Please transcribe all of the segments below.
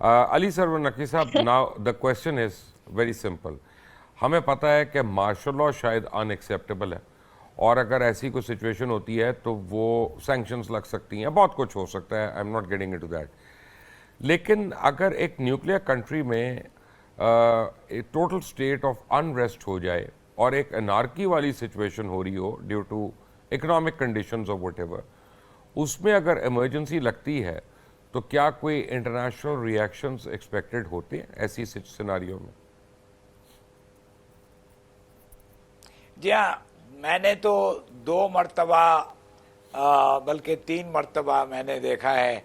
علی سرور نقوی صاحب, now the question is very simple. ہمیں پتہ ہے کہ مارشل لاء شاید ان ایکسیپٹیبل ہے, اور اگر ایسی کوئی سچویشن ہوتی ہے تو وہ سینکشنز لگ سکتی ہیں, بہت کچھ ہو سکتا ہے, I am not getting into that. لیکن اگر ایک نیوکلیئر کنٹری میں ٹوٹل اسٹیٹ آف انریسٹ ہو جائے اور ایک انارکی والی سچویشن ہو رہی ہو ڈیو ٹو اکنامک کنڈیشنز اور وٹ ایور, اس میں اگر ایمرجنسی لگتی ہے تو کیا کوئی انٹرنیشنل ری ایکشنز ایکسپیکٹڈ ہوتے ہیں ایسی سیناریو میں؟ جی ہاں, میں نے تو 2 مرتبہ بلکہ 3 مرتبہ میں نے دیکھا ہے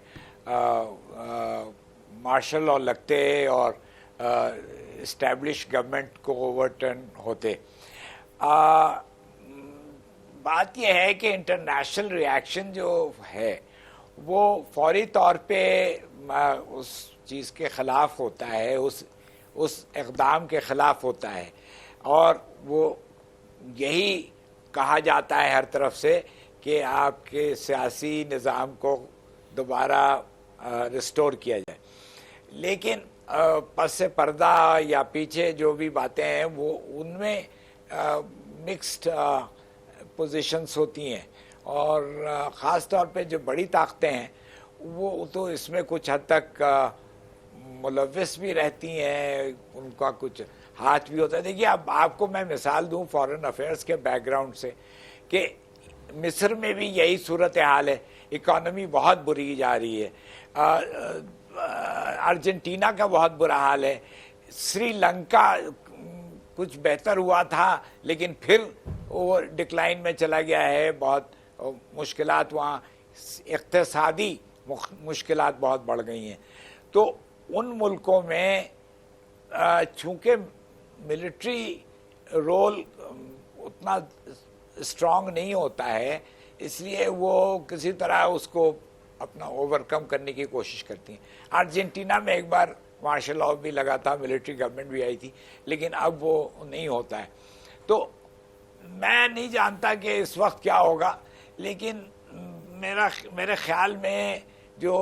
مارشل لاء لگتے اور اسٹیبلش گورنمنٹ کو اوور ٹرن ہوتے. بات یہ ہے کہ انٹرنیشنل ری ایکشن جو ہے وہ فوری طور پہ اس چیز کے خلاف ہوتا ہے, اس اقدام کے خلاف ہوتا ہے, اور وہ یہی کہا جاتا ہے ہر طرف سے کہ آپ کے سیاسی نظام کو دوبارہ ریسٹور کیا جائے. لیکن پس پردہ یا پیچھے جو بھی باتیں ہیں وہ ان میں مکسڈ پوزیشنز ہوتی ہیں, اور خاص طور پہ جو بڑی طاقتیں ہیں وہ تو اس میں کچھ حد تک ملوث بھی رہتی ہیں, ان کا کچھ ہاتھ بھی ہوتا ہے. دیکھیے اب آپ کو میں مثال دوں فارن افیئرس کے بیک گراؤنڈ سے کہ مصر میں بھی یہی صورتحال ہے, اکانومی بہت بری جا رہی ہے, ارجنٹینا کا بہت برا حال ہے, سری لنکا کچھ بہتر ہوا تھا لیکن پھر وہ ڈکلائن میں چلا گیا ہے, بہت مشکلات وہاں, اقتصادی مشکلات بہت بڑھ گئی ہیں. تو ان ملکوں میں چونکہ ملٹری رول اتنا اسٹرانگ نہیں ہوتا ہے, اس لیے وہ کسی طرح اس کو اپنا اوور کم کرنے کی کوشش کرتی ہیں. ارجنٹینا میں ایک بار مارشل لاء بھی لگا تھا, ملٹری گورنمنٹ بھی آئی تھی, لیکن اب وہ نہیں ہوتا ہے. تو میں نہیں جانتا کہ اس وقت کیا ہوگا, لیکن میرے خیال میں جو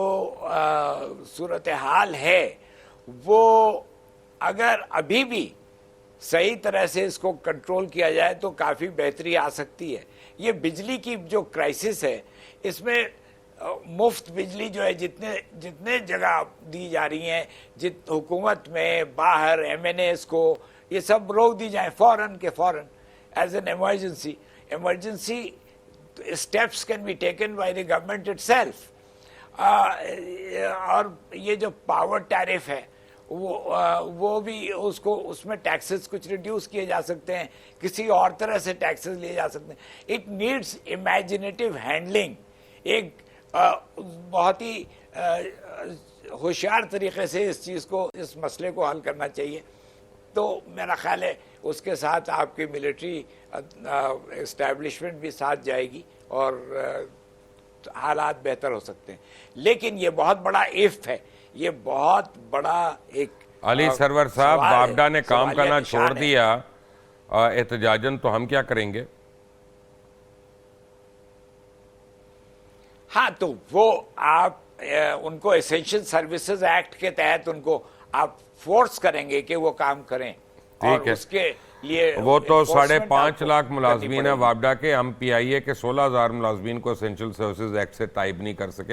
صورتحال ہے وہ اگر ابھی بھی صحیح طرح سے اس کو کنٹرول کیا جائے تو کافی بہتری آ سکتی ہے. یہ بجلی کی جو کرائسس ہے, اس میں مفت بجلی جو ہے جتنے جگہ دی جا رہی ہیں, حکومت میں باہر ایم این ایز کو یہ سب روک دی جائیں فوراً کے فوراً as an emergency steps can be taken by the government itself. اور یہ جو پاور ٹیرف ہے وہ بھی اس میں ٹیکسز کچھ ریڈیوس کیے جا سکتے ہیں, کسی اور طرح سے ٹیکسز لیے جا سکتے ہیں. اٹ نیڈس امیجنیٹو ہینڈلنگ, ایک بہت ہی ہوشیار طریقے سے اس مسئلے کو حل کرنا چاہیے. تو میرا خیال ہے اس کے ساتھ آپ کی ملٹری اسٹیبلشمنٹ بھی ساتھ جائے گی اور حالات بہتر ہو سکتے ہیں. لیکن یہ بہت بڑا ایف ہے, یہ بہت بڑا ایک علی سرور صاحب, وابڈا نے کام کرنا چھوڑ دیا احتجاجاً, تو ہم کیا کریں گے؟ ہاں تو وہ آپ ان کو اسینشل سروسز ایکٹ کے تحت ان کو آپ فورس کریں گے کہ وہ کام کریں, اور اس کے لیے وہ تو 5.5 لاکھ ملازمین ہیں وابڈا کے, ہم پی آئی اے کے 16,000 ملازمین کو اسینشل سروسز ایکٹ سے تائب نہیں کر سکے.